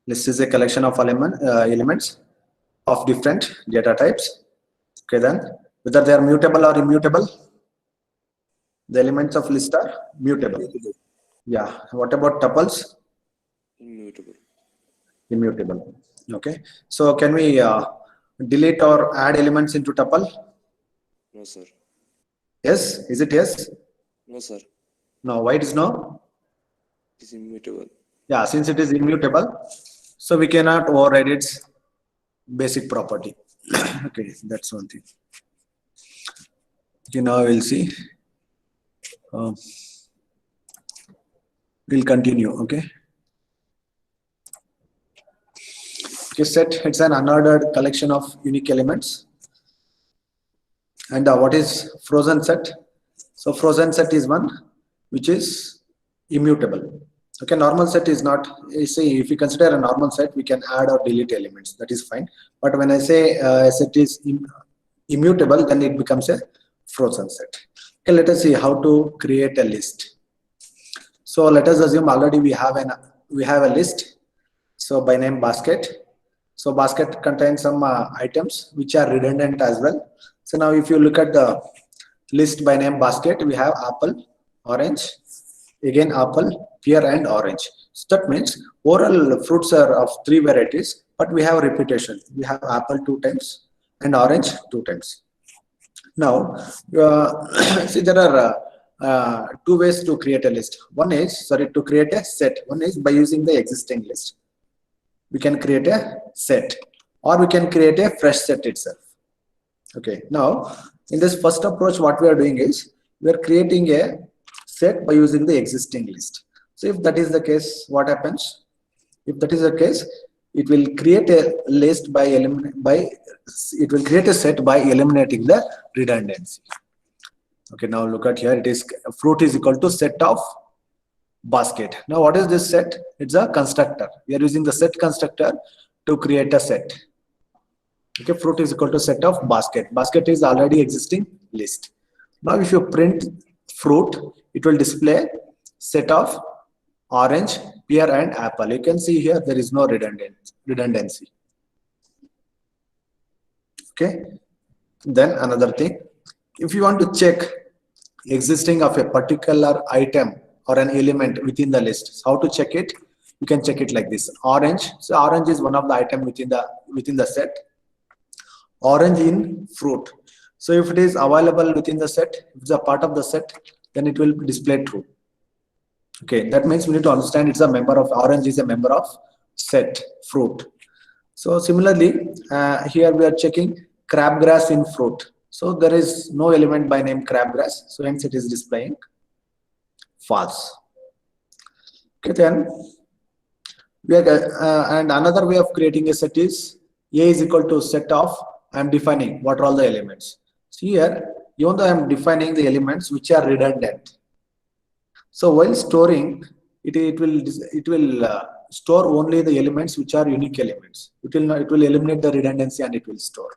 List is a collection of elements of different data types. Okay, then whether they are mutable or immutable, the elements of list are mutable. Mutable. Yeah. What about tuples? Immutable. Immutable. Okay. So can we delete or add elements into tuple? No, sir. Yes. Is it yes? No, sir. No. Why it is no? It is immutable. Yeah. Since it is immutable, so we cannot override its basic property. Okay. That's one thing. Okay. Now we'll see. We'll continue. Okay. Okay. Set. It's an unordered collection of unique elements. And what is frozen set? So frozen set is one which is immutable. Okay, normal set is not. You see, if you consider a normal set, we can add or delete elements. That is fine. But when I say a set is immutable, then it becomes a frozen set. Okay, let us see how to create a list. So let us assume already we have a list. So by name basket. So basket contains some items which are redundant as well. So now if you look at the list by name basket, we have apple, orange, again apple, pear and orange. So that means overall fruits are of 3 varieties, but we have repetition. We have apple 2 times and orange 2 times. Now, see there are 2 ways to create a list. One is, to create a set. One is by using the existing list. We can create a set, or we can create a fresh set itself. Okay, now in this first approach, what we are doing is we are creating a set by using the existing list. So if that is the case, what happens? If that is the case, it will create a list it will create a set by eliminating the redundancy. Okay, now look at here. It is fruit is equal to set of basket. Now what is this set? It's a constructor. We are using the set constructor to create a set. Okay, fruit is equal to set of basket. Basket is already existing list. Now if you print fruit, it will display set of orange, pear and apple. You can see here there is no redundancy. Okay, then another thing, if you want to check existing of a particular item or an element within the list, so how to check it? You can check it like this. Orange, so orange is one of the item within the set. Orange in fruit. So if it is available within the set, if it's a part of the set, then it will display true. Okay, that means we need to understand it's a member of orange is a member of set fruit. So similarly, here we are checking crabgrass in fruit. So there is no element by name crabgrass. So hence it is displaying false. Okay, then we are, and another way of creating a set is A is equal to set of, I am defining what are all the elements. So here, even though I am defining the elements which are redundant. So while storing, it will store only the elements which are unique elements. It will eliminate the redundancy and it will store.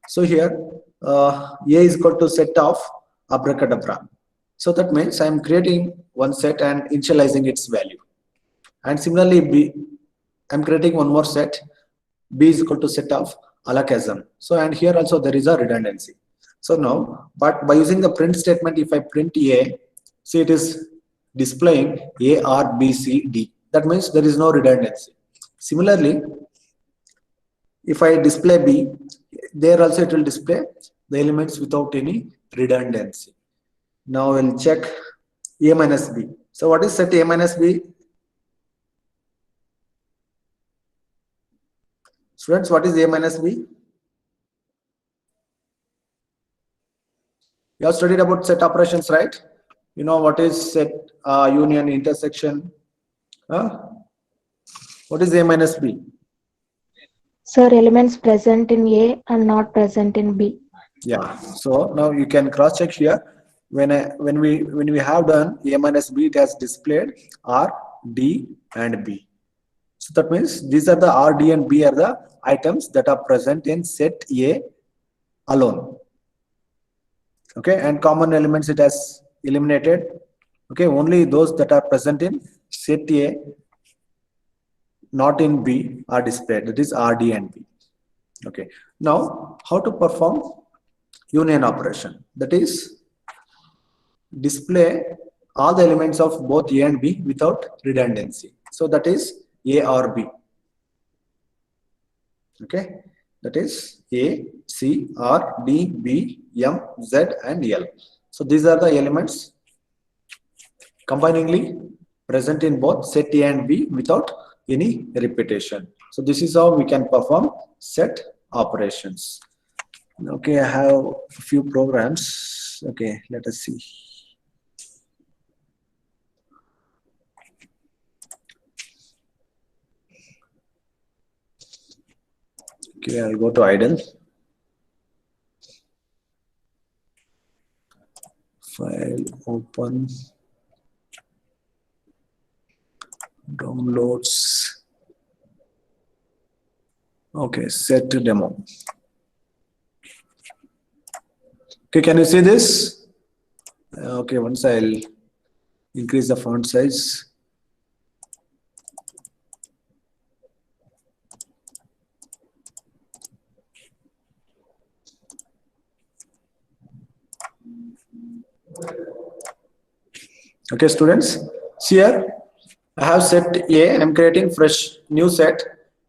So here, A is equal to set of abracadabra. So that means I am creating one set and initializing its value. And similarly, B, I am creating one more set. B is equal to set of alakazam. So and here also there is a redundancy. So now, but by using the print statement, if I print A, see it is displaying A, R, B, C, D. That means there is no redundancy. Similarly, if I display B, there also it will display the elements without any redundancy. Now we'll check A minus B. So what is set A minus B? Students, what is A minus B? You have studied about set operations, right? You know what is set, union, intersection. What is A minus B? Sir, elements present in A and not present in B. Yeah. So now you can cross check here. When we have done A minus B, it has displayed R, D, and B. So that means these are the R, D, and B are the items that are present in set A alone. Okay, and common elements it has eliminated. Okay, only those that are present in set A not in B are displayed. That is R, D, and B. Okay. Now, how to perform union operation? That is, display all the elements of both A and B without redundancy. So that is A or B. Okay. That is A, C, R, D, B, M, Z, and L. So these are the elements combiningly present in both set A and B without any repetition. So this is how we can perform set operations. Okay, I have a few programs. Okay, let us see. Okay, I'll go to idle. File, open, downloads. Okay, set demo. Okay, can you see this? Okay, once I'll increase the font size. Okay, students, see here, I have set A, I am creating fresh new set.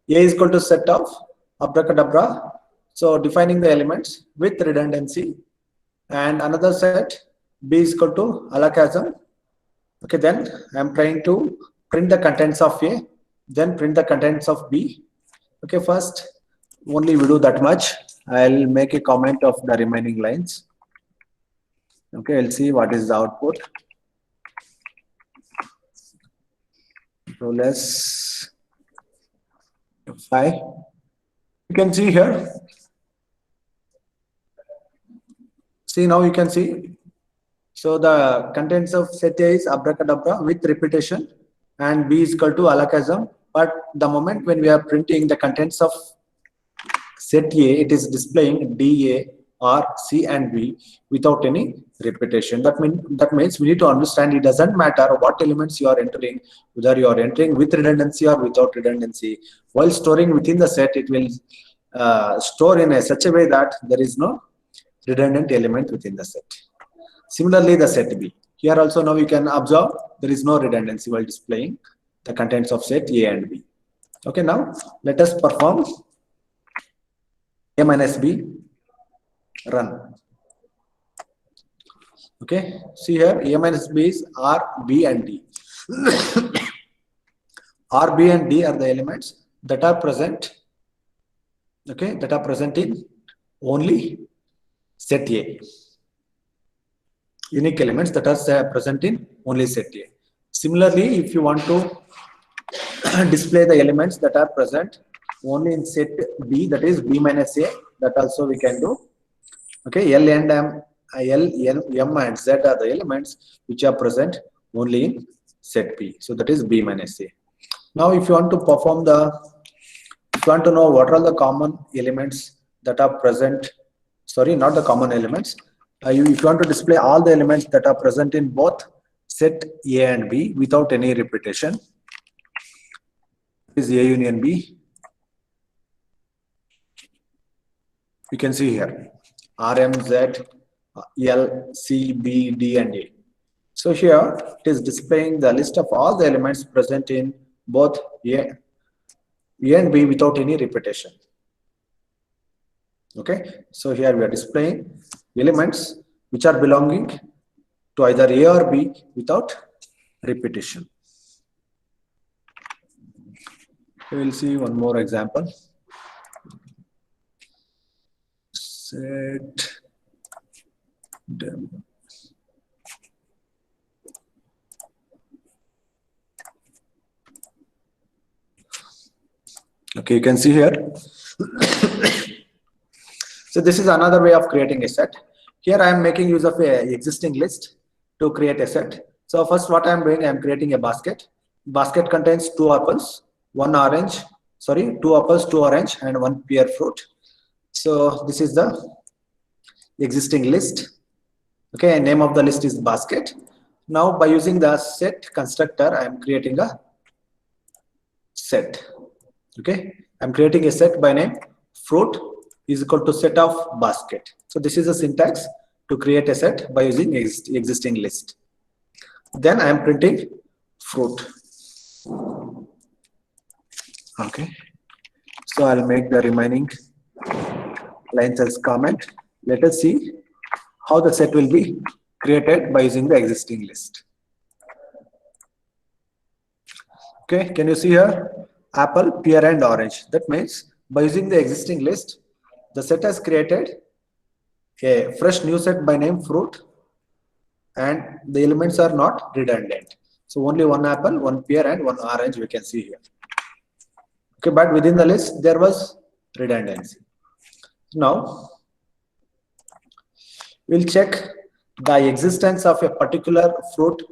A is equal to set of abracadabra. So defining the elements with redundancy, and another set B is equal to alakazam. Okay, then I am trying to print the contents of A, then print the contents of B. Okay, first only we do that much. I'll make a comment of the remaining lines. Okay, I'll see what is the output. So let's 5. You can see here. See, now you can see. So the contents of set A is abracadabra with repetition, and B is equal to alakazam. But the moment when we are printing the contents of set A, it is displaying D, A, R, C, and B without any repetition. That means we need to understand it doesn't matter what elements you are entering, whether you are entering with redundancy or without redundancy. While storing within the set, it will store in such a way that there is no redundant element within the set. Similarly, the set B. Here also now you can observe there is no redundancy while displaying the contents of set A and B. Okay, now let us perform A minus B run. Okay, see here A minus B is R, B, and D. R, B, and D are the elements that are present. Okay, that are present in only set A. Unique elements that are present in only set A. Similarly, if you want to display the elements that are present only in set B, that is B minus A, that also we can do. Okay, L and M, M and Z are the elements which are present only in set B. So that is B minus A. Now, if you want to perform if you want to know what are the common elements that are present, sorry, not the common elements. If you want to display all the elements that are present in both set A and B without any repetition, is A union B. You can see here R, M, Z, L, C, B, D, and A. So here it is displaying the list of all the elements present in both A and B without any repetition. Okay, so here we are displaying elements which are belonging to either A or B without repetition. We will see one more example. Set demo. Okay, you can see here. So this is another way of creating a set. Here I am making use of a existing list to create a set. So first what I am doing, I am creating a basket. Basket contains 2 apples, 2 apples, 2 orange, and 1 pear fruit. So this is the existing list. Okay, name of the list is basket. Now by using the set constructor, I am creating a set. Okay, I'm creating a set by name fruit is equal to set of basket. So this is a syntax to create a set by using existing list. Then I am printing fruit. Okay, so I'll make the remaining lines as comment. Let us see how the set will be created by using the existing list. Okay, can you see here? Apple, pear, and orange. That means by using the existing list, the set has created a fresh new set by name fruit, and the elements are not redundant. So only one apple, one pear, and one orange we can see here. Okay, but within the list there was redundancy. Now we'll check the existence of a particular fruit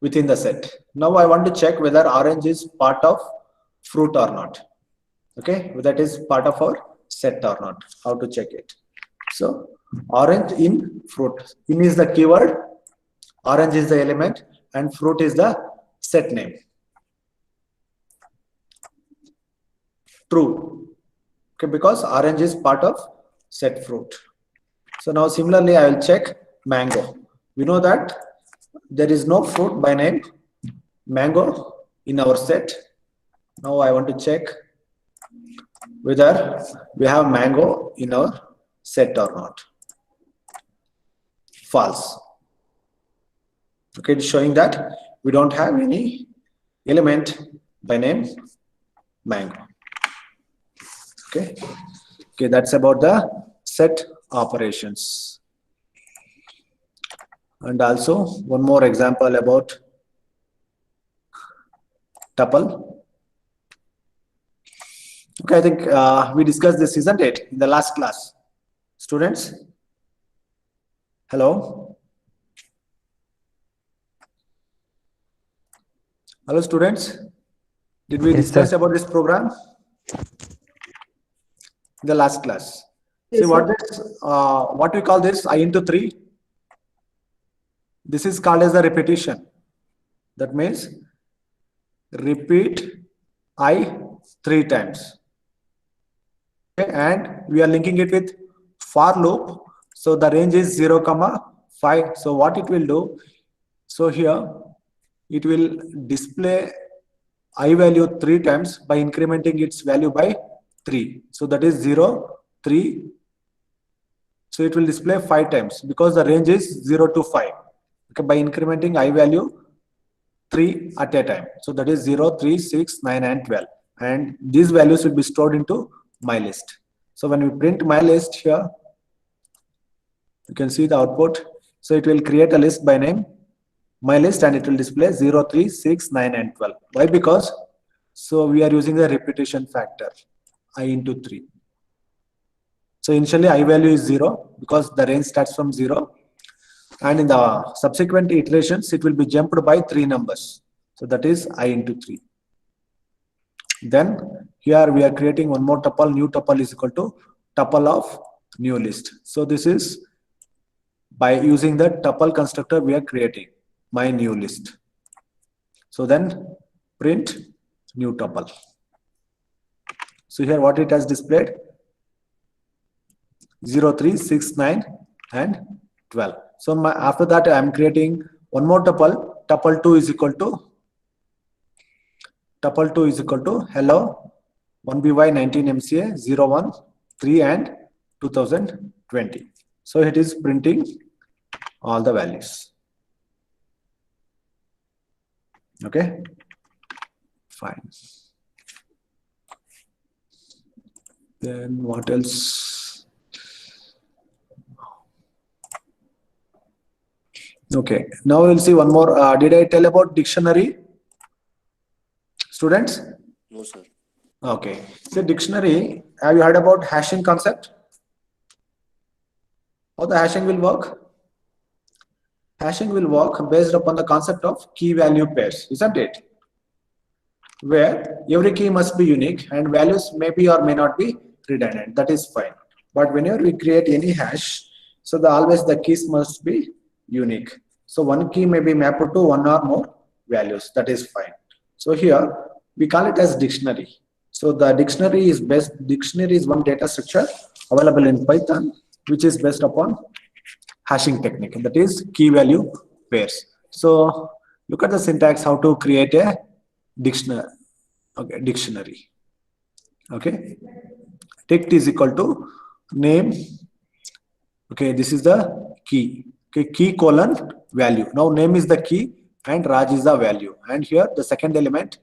within the set. Now I want to check whether orange is part of fruit or not. Okay, whether it is part of our set or not. How to check it? So orange in fruit. In is the keyword, orange is the element, and fruit is the set name. True. Okay, because orange is part of set fruit. So now similarly I will check mango. We know that there is no fruit by name mango in our set. Now I want to check whether we have mango in our set or not. False. Okay, it's showing that we don't have any element by name mango. Okay, that's about the set operations. And also one more example about tuple. Okay, I think we discussed this, isn't it, in the last class? Students? Hello? Hello, students? Did we discuss about this program? In the last class. Yes, see what we call this I into 3. This is called as the repetition. That means repeat I 3 times. Okay, and we are linking it with for loop. So the range is 0, 5. So what it will do? So here it will display I value 3 times by incrementing its value by 3. So that is 0, 3. So it will display 5 times because the range is 0 to 5. Okay, by incrementing I value 3 at a time. So that is 0, 3, 6, 9, and 12. And these values will be stored into my list. So when we print my list here, you can see the output. So it will create a list by name my list, and it will display 0, 3, 6, 9, and 12. Why? Because so we are using the repetition factor I into 3. So initially I value is 0 because the range starts from 0, and in the subsequent iterations it will be jumped by 3 numbers. So that is I into 3. Then here we are creating one more tuple. New tuple is equal to tuple of new list. So this is by using the tuple constructor we are creating my new list. So then print new tuple. So here what it has displayed? 0, 3, 6, 9, and 12. So after that I am creating one more tuple. Tuple 2 is equal to hello 1by 19 MCA 01 3 and 2020. So it is printing all the values. Okay, fine. Then what else? Okay, now we'll see one more. Did I tell about dictionary? Students? No, sir. Okay, so dictionary, have you heard about hashing concept? How the hashing will work? Hashing will work based upon the concept of key value pairs, isn't it? Where every key must be unique and values may be or may not be redundant. That is fine. But whenever we create any hash, so always the keys must be unique. So one key may be mapped to one or more values. That is fine. So here we call it as dictionary. So the dictionary is one data structure available in Python, which is based upon hashing technique, and that is key value pairs. So look at the syntax, how to create a dictionary. Okay, dictionary. Okay, text is equal to name. Okay, this is the key. Okay, key colon value. Now name is the key and Raj is the value. And here the second element,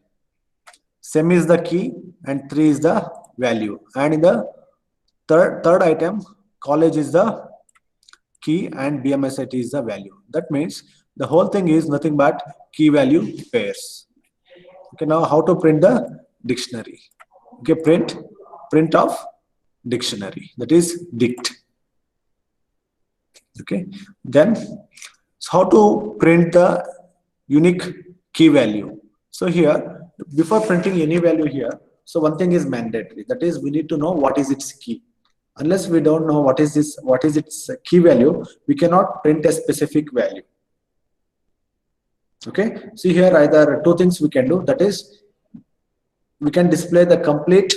sem is the key and 3 is the value. And in the third item, college is the key and BMSIT is the value. That means the whole thing is nothing but key value pairs. Okay, now how to print the dictionary? Okay, print of dictionary, that is dict. Okay, then so how to print the unique key value? So here, before printing any value here, so one thing is mandatory, that is we need to know what is its key. Unless we don't know what is its key value, we cannot print a specific value. Okay, see here either two things we can do, that is we can display the complete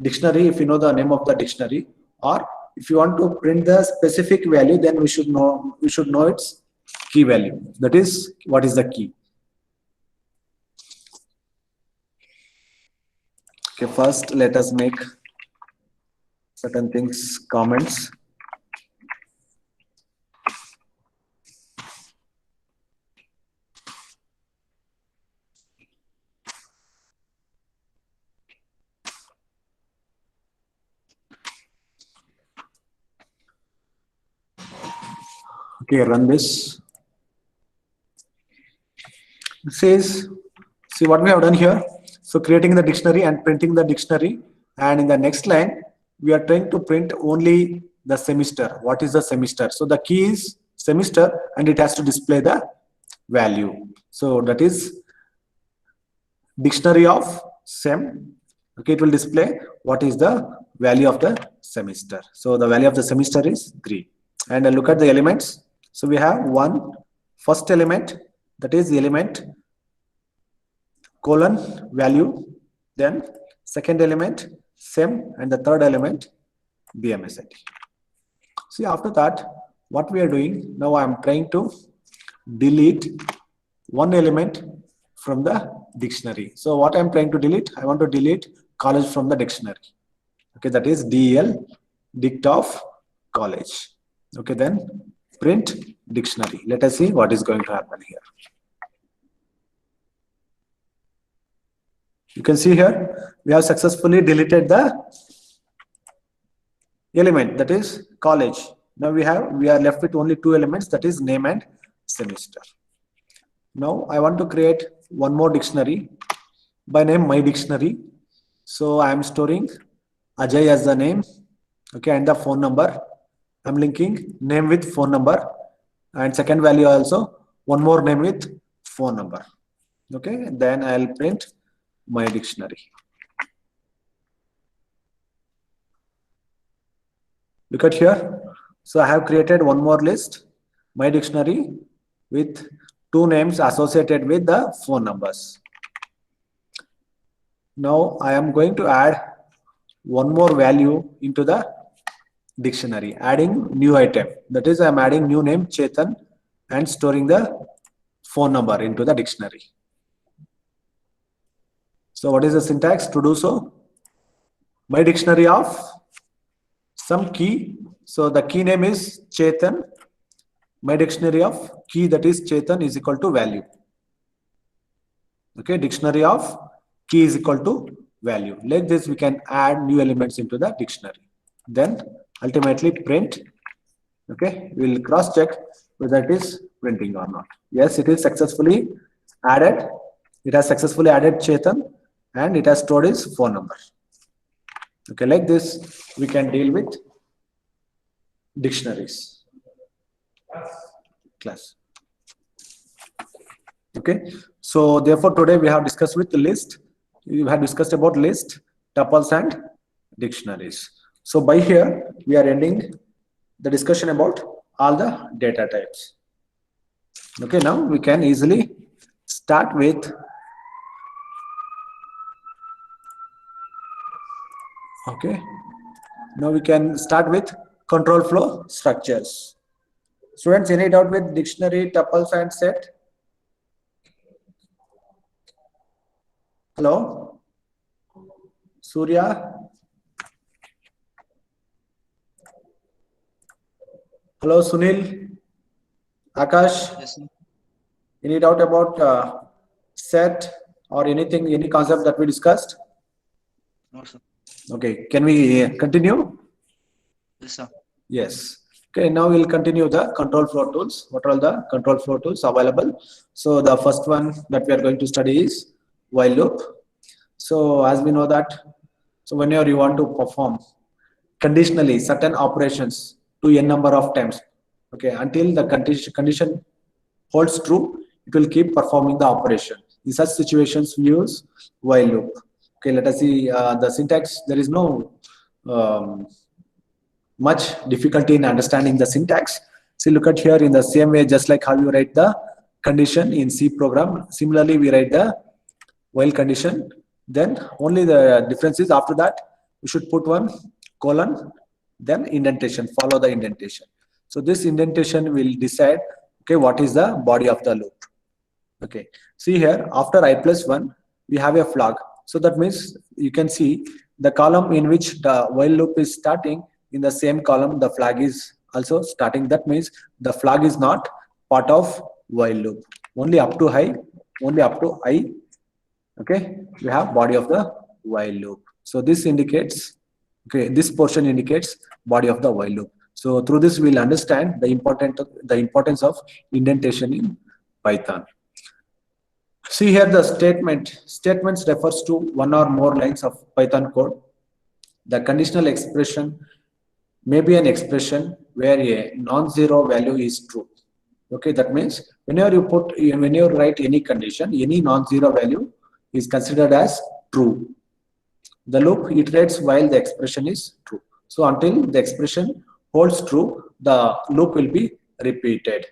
dictionary if you know the name of the dictionary, or if you want to print the specific value, then we should know its key value, that is what is the key. Okay, first let us make certain things comments. Okay, run this. It says, see what we have done here. So creating the dictionary and printing the dictionary, and in the next line we are trying to print only the semester. What is the semester? So the key is semester and it has to display the value. So that is dictionary of sem. Okay, it will display what is the value of the semester. So the value of the semester is 3. And look at the elements. So we have first element, that is the element colon value, then second element sem, and the third element BMSIT. See, after that what we are doing now, I am trying to delete one element from the dictionary. So what I am trying to delete, I want to delete college from the dictionary. Okay, that is DEL, dict of college. Okay, then print dictionary. Let us see what is going to happen here. You can see here we have successfully deleted the element, that is college. Now we are left with only two elements, that is name and semester. Now I want to create one more dictionary by name my dictionary. So I am storing Ajay as the name, okay, and the phone number. I'm linking name with phone number, and second value also one more name with phone number. Okay, then I'll print my dictionary. Look at here. So I have created one more list, my dictionary, with two names associated with the phone numbers. Now I am going to add one more value into the dictionary, adding new item. That is, I am adding new name Chetan and storing the phone number into the dictionary. So what is the syntax to do so? My dictionary of some key. So the key name is Chetan. My dictionary of key, that is Chetan, is equal to value. Okay, dictionary of key is equal to value. Like this we can add new elements into the dictionary. Then ultimately print. Okay, we will cross check whether it is printing or not. Yes, it is successfully added. It has successfully added Chetan and it has stored his phone number. Okay, like this we can deal with dictionaries. Class. Okay, so therefore today we have discussed with the list. We have discussed about list, tuples and dictionaries. So by here we are ending the discussion about all the data types. Okay, now we can easily start with Okay. Now we can start with control flow structures. Students, any doubt with dictionary, tuples and set? Hello? Surya? Hello, Sunil? Akash? Yes, sir. Any doubt about set or anything, any concept that we discussed? No, sir. Okay, can we continue? Yes, sir. Yes. Okay, now we'll continue the control flow tools. What are the control flow tools available? So the first one that we are going to study is while loop. So as we know that, so whenever you want to perform conditionally certain operations to n number of times, okay, until the condition holds true, it will keep performing the operation. In such situations, we use while loop. Okay, let us see the syntax. There is no much difficulty in understanding the syntax. See, look at here in the same way, just like how you write the condition in C program. Similarly, we write the while condition. Then only the difference is after that, we should put one colon, then indentation, follow the indentation. So this indentation will decide, okay, what is the body of the loop. Okay, see here, after I plus 1, we have a flag. So that means you can see the column in which the while loop is starting, in the same column the flag is also starting. That means the flag is not part of while loop. Only up to I, okay, we have body of the while loop. So this indicates, okay, this portion indicates body of the while loop. So through this we'll understand the importance of indentation in Python. See here the statements refers to one or more lines of Python code. The conditional expression may be an expression where a non-zero value is true. Okay, that means whenever you write any condition, any non-zero value is considered as true. The loop iterates while the expression is true. So until the expression holds true, the loop will be repeated.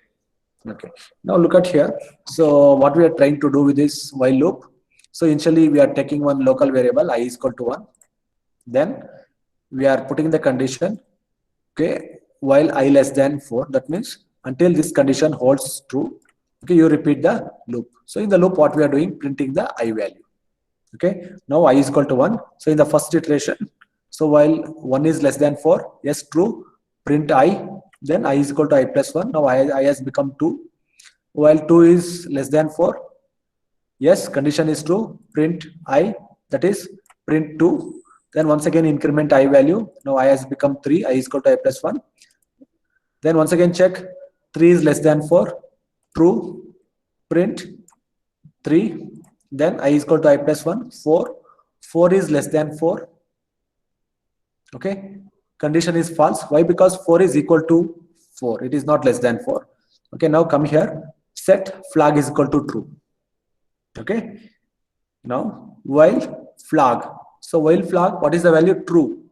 Okay, now look at here. So what we are trying to do with this while loop. So initially we are taking one local variable I is equal to 1. Then we are putting the condition, okay, while I less than 4. That means until this condition holds true, okay, you repeat the loop. So in the loop, what we are doing, printing the I value. Okay, now I is equal to 1. So in the first iteration, so while 1 is less than 4, yes, true, print I, then I is equal to I plus 1. Now I has become 2. While 2 is less than 4, yes, condition is true, print I, that is print 2. Then once again increment I value. Now I has become 3, I is equal to I plus 1. Then once again check, 3 is less than 4, true, print 3. Then I is equal to I plus 1, 4. 4 is less than 4. Okay, condition is false. Why? Because 4 is equal to 4. It is not less than 4. Okay, now come here, set flag is equal to true. Okay, now while flag. So while flag, what is the value? True.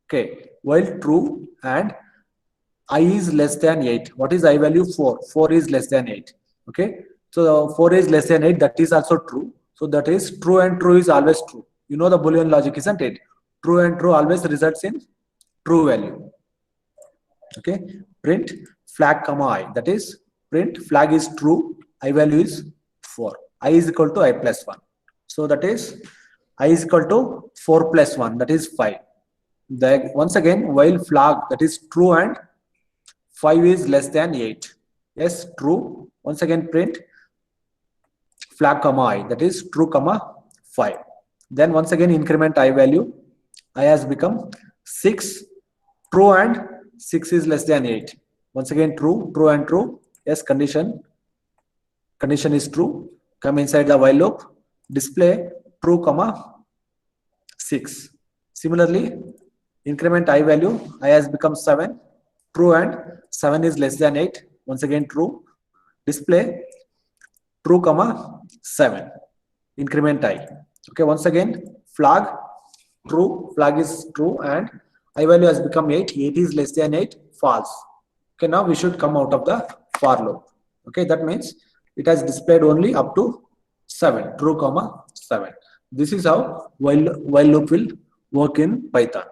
Okay, while true and I is less than 8. What is I value? 4. 4 is less than 8. Okay, so 4 is less than 8. That is also true. So that is true, and true is always true. You know the Boolean logic, isn't it? True and true always results in true value. Okay, print flag comma I. That is print flag is true. I value is 4. I is equal to I plus 1. So that is I is equal to 4 plus 1. That is 5. Once again, while flag, that is true and 5 is less than 8. Yes, true. Once again print flag comma I, that is true comma 5. Then once again increment I value. I has become 6. True and 6 is less than 8. Once again true, true and true. Yes, condition is true. Come inside the while loop. Display true comma 6. Similarly, increment I value. I has become 7. True and 7 is less than 8. Once again true. Display true comma 7. Increment I. Okay, once again flag true. Flag is true and I value has become 8. 8 is less than 8. False. Okay, now we should come out of the for loop. Okay, that means it has displayed only up to 7. True comma 7. This is how while loop will work in Python.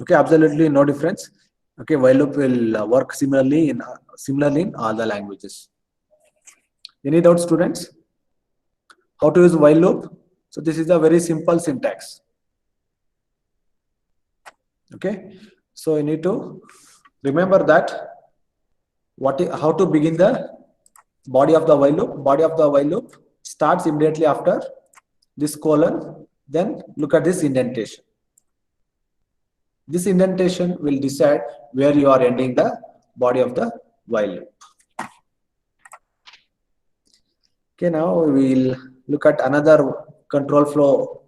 Okay, absolutely no difference. Okay, while loop will work similarly in all the languages. Any doubts, students? How to use while loop? So this is a very simple syntax. Okay, so you need to remember that how to begin the body of the while loop. Body of the while loop starts immediately after this colon. Then look at this indentation. This indentation will decide where you are ending the body of the while loop. Okay, now we will look at another control flow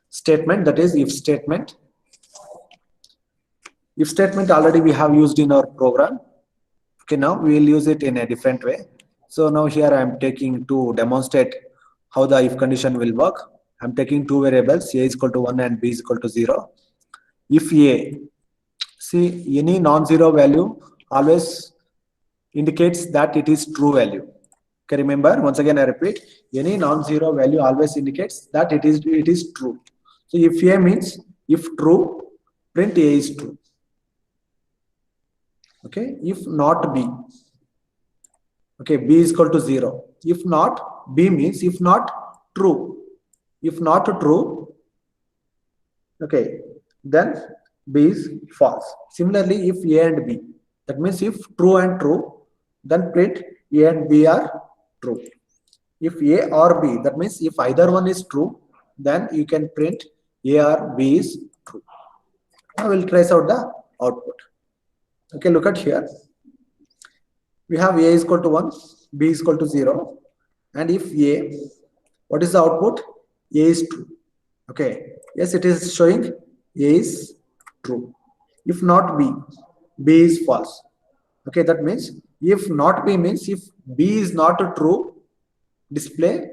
statement, that is if statement. If statement already we have used in our program. Okay, now we will use it in a different way. So now here I am taking to demonstrate how the if condition will work. I am taking two variables, a is equal to 1 and b is equal to 0. If a, see, any non-zero value always indicates that it is true value. Okay, remember, once again I repeat, any non-zero value always indicates that it is true. So if a means if true, print a is true. Okay, if not b, okay, b is equal to 0. If not, b means if not true. If not true, okay, then b is false. Similarly, if a and b, that means if true and true, then print a and b are true. If a or b, that means if either one is true, then you can print a or b is true. Now we'll trace out the output. Okay, look at here. We have a is equal to 1, b is equal to 0. And if a, what is the output? A is true. Okay, yes, it is showing a is true. If not b, b is false. Okay, that means if not b means if b is not true, display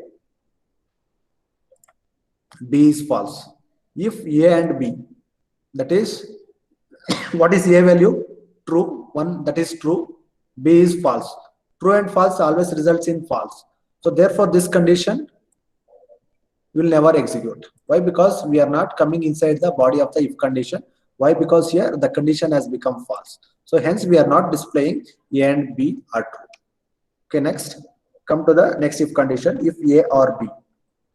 b is false. If a and b, that is what is a value? True, one, that is true. B is false. True and false always results in false. So therefore this condition will never execute. Why? Because we are not coming inside the body of the if condition. Why? Because here the condition has become false. So hence we are not displaying A and B are true. Okay, next, come to the next if condition. If A or B,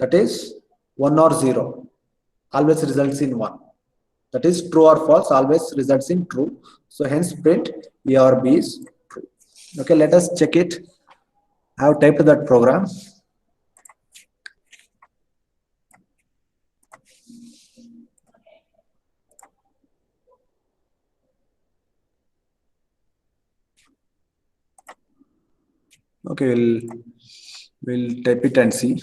that is 1 or 0, always results in 1. That is true or false always results in true. So hence print A or B is true. Okay, let us check it. I have typed that program. Okay, we'll type it and see.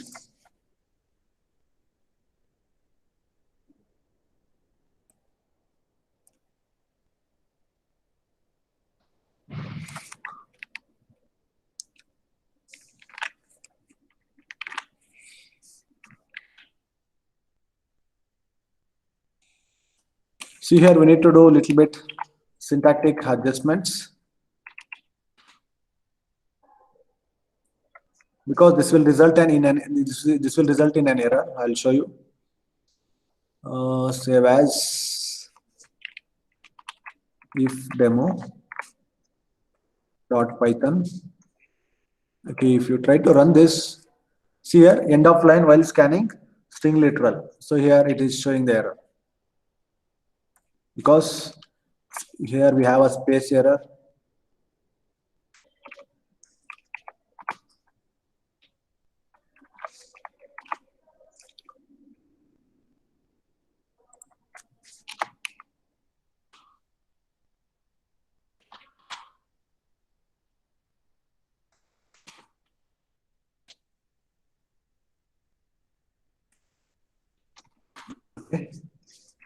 See here, we need to do a little bit syntactic adjustments, because this will result in an error. I'll show you. Save as if demo .python. Okay, if you try to run this, see here, end of line while scanning string literal. So here it is showing the error, because here we have a space error. Okay.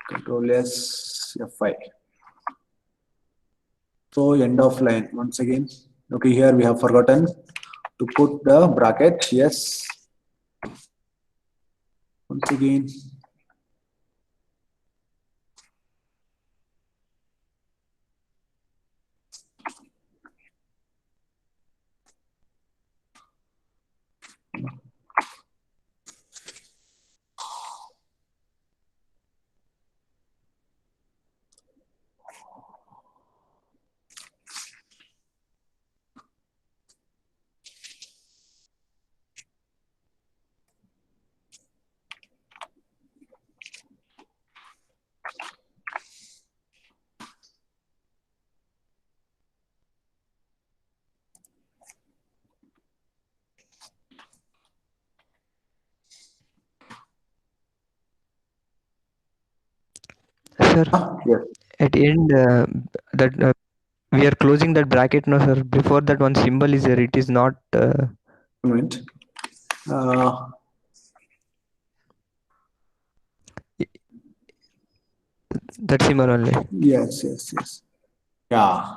Control S F5. So end of line once again. Okay, here we have forgotten to put the bracket. Yes. Once again. sir. Yes. At end, that we are closing that bracket, no, sir. Before that, one symbol is there. It is not. Moment. That symbol only. Yes, yes, yes. Yeah,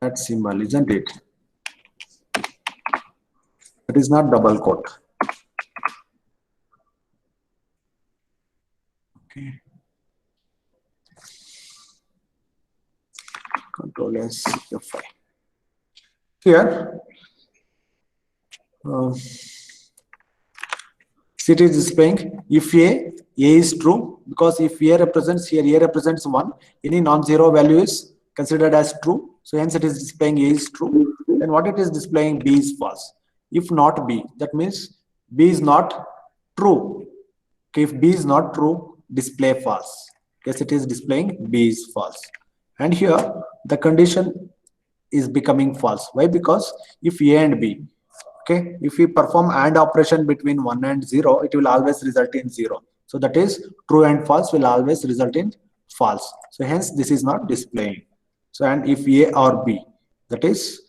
that symbol, isn't it? It is not double quote. Okay. Control S F5. Here, it is displaying if A is true, because if A represents here, A represents 1, any non-zero value is considered as true. So hence it is displaying A is true. Then what it is displaying, B is false. If not B, that means B is not true. Okay, if B is not true, display false. Yes, it is displaying B is false. And here the condition is becoming false. Why? Because if A and B, okay, if we perform AND operation between 1 and 0, it will always result in 0. So that is true and false will always result in false. So hence this is not displaying. So and if A or B, that is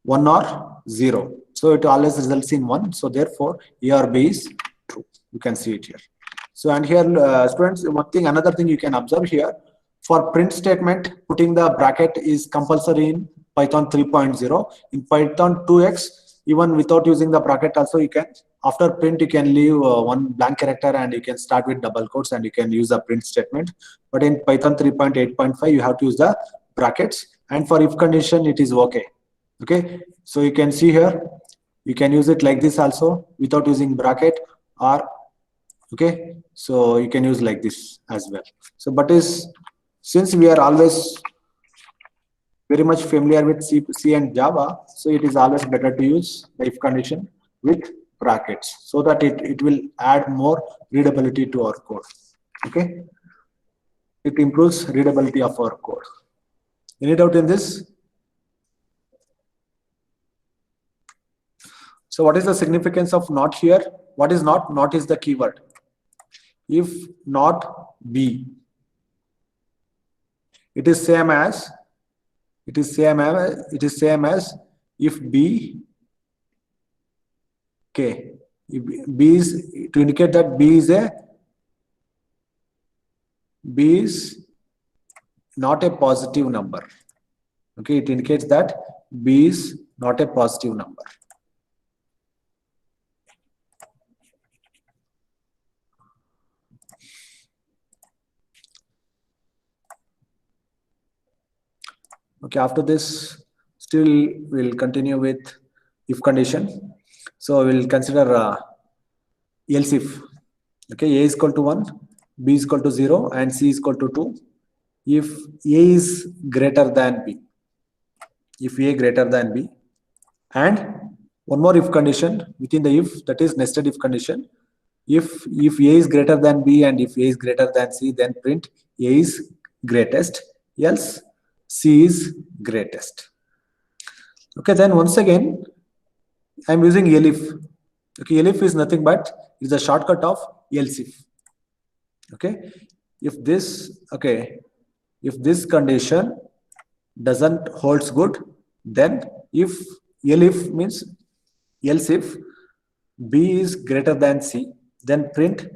1 or 0. So it always results in 1. So therefore A or B is true. You can see it here. So and here students, another thing you can observe here, for print statement, putting the bracket is compulsory in Python 3.0. In Python 2x, even without using the bracket also, you can, after print, you can leave one blank character and you can start with double quotes and you can use the print statement. But in Python 3.8.5, you have to use the brackets. And for if condition, it is okay. Okay, so you can see here, you can use it like this also without using bracket, or okay, so you can use like this as well. So but is, since we are always very much familiar with C and Java, so it is always better to use the if condition with brackets, so that it will add more readability to our code. Okay, it improves readability of our code. Any doubt in this? So what is the significance of not here? What is not? Not is the keyword. If not B, it is same as if B, okay, if B is, to indicate that B is not a positive number. Okay, it indicates that B is not a positive number. Okay, after this, still we'll continue with if condition. So we'll consider else if. Okay, A is equal to 1, B is equal to 0, and C is equal to 2. If A is greater than B, if A greater than B, and one more if condition within the if, that is nested if condition. If A is greater than B and if A is greater than C, then print A is greatest, else C is greatest. Okay, then once again, I'm using elif. Okay, elif is nothing but is a shortcut of else if. Okay, if this, okay, if this condition doesn't holds good, then if elif means else if B is greater than C, then print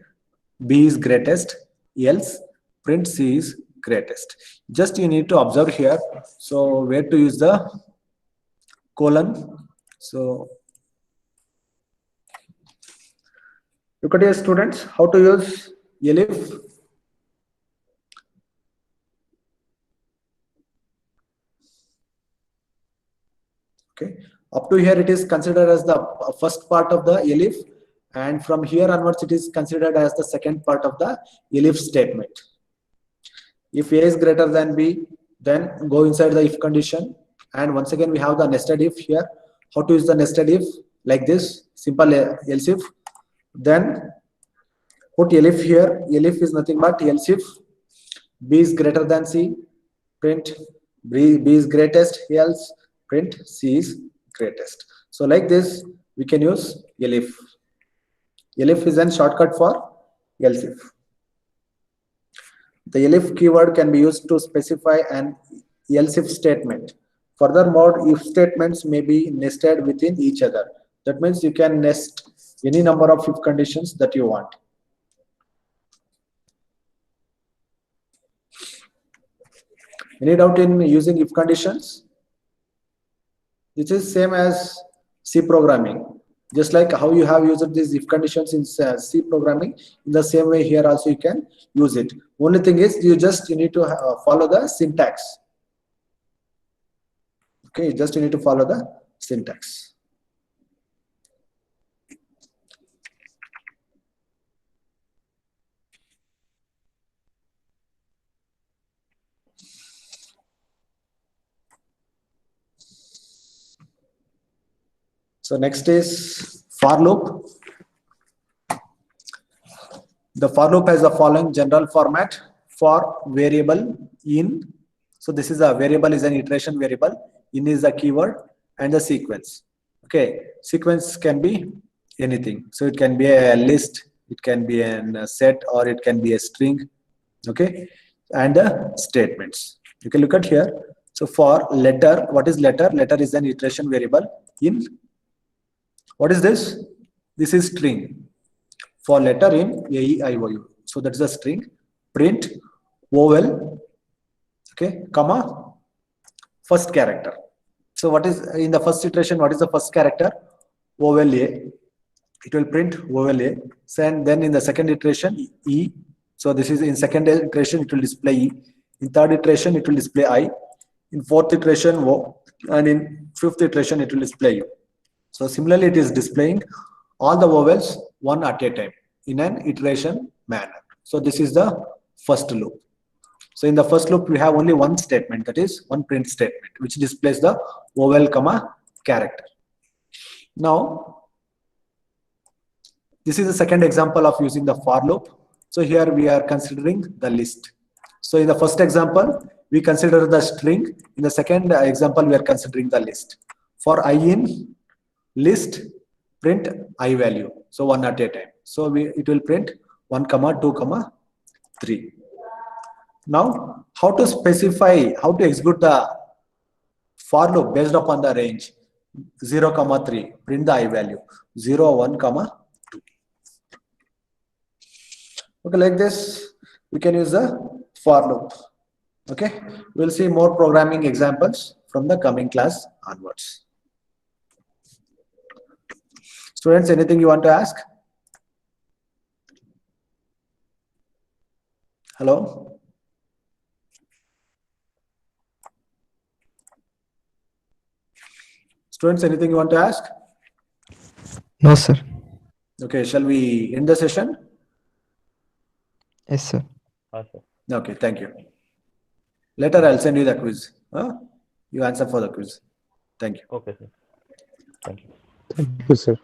B is greatest, else print C is greatest. Just you need to observe here. So where to use the colon? So look at your students, how to use elif. Okay, up to here it is considered as the first part of the elif, and from here onwards it is considered as the second part of the elif statement. If A is greater than B, then go inside the if condition, and once again we have the nested if here. How to use the nested if? Like this, simple else if. Then put elif here. Elif is nothing but else if B is greater than C, print B is greatest, else print C is greatest. So like this we can use elif. Elif is a shortcut for else if. The elif keyword can be used to specify an else if statement. Furthermore, if statements may be nested within each other. That means you can nest any number of if conditions that you want. Any doubt in using if conditions? This is same as C programming. Just like how you have used these if conditions in C programming, in the same way here also you can use it. Only thing is you need to follow the syntax. Okay, you need to follow the syntax. So next is for loop. The for loop has the following general format: for variable in. So this is a variable is an iteration variable. In is the keyword and the sequence. Okay, sequence can be anything. So it can be a list, it can be a set, or it can be a string. Okay, and the statements. You can look at here. So for letter, what is letter? Letter is an iteration variable. In, what is this? This is string. For letter in A, E, I, O, U. So that is a string. Print vowel, okay, comma, first character. So what is in the first iteration? What is the first character? Vowel A. It will print vowel A. And then in the second iteration, E. So this is in second iteration, it will display E. In third iteration, it will display I. In fourth iteration, O. And in fifth iteration, it will display U. So similarly, it is displaying all the vowels one at a time in an iteration manner. So this is the first loop. So in the first loop, we have only one statement, that is one print statement, which displays the vowel comma character. Now, this is the second example of using the for loop. So here we are considering the list. So in the first example, we consider the string. In the second example, we are considering the list. For I in list, print I value. So one at a time. So it will print 1, 2, 3. Now, how to specify, how to execute the for loop based upon the range 0, 3, print the I value 0, 1, 2. Okay, like this, we can use the for loop. Okay, we'll see more programming examples from the coming class onwards. Students, anything you want to ask? Hello? Students, anything you want to ask? No, sir. Okay, shall we end the session? Yes, sir. Okay, thank you. Later, I'll send you the quiz. You answer for the quiz. Thank you. Okay, sir. Thank you. Thank you, sir.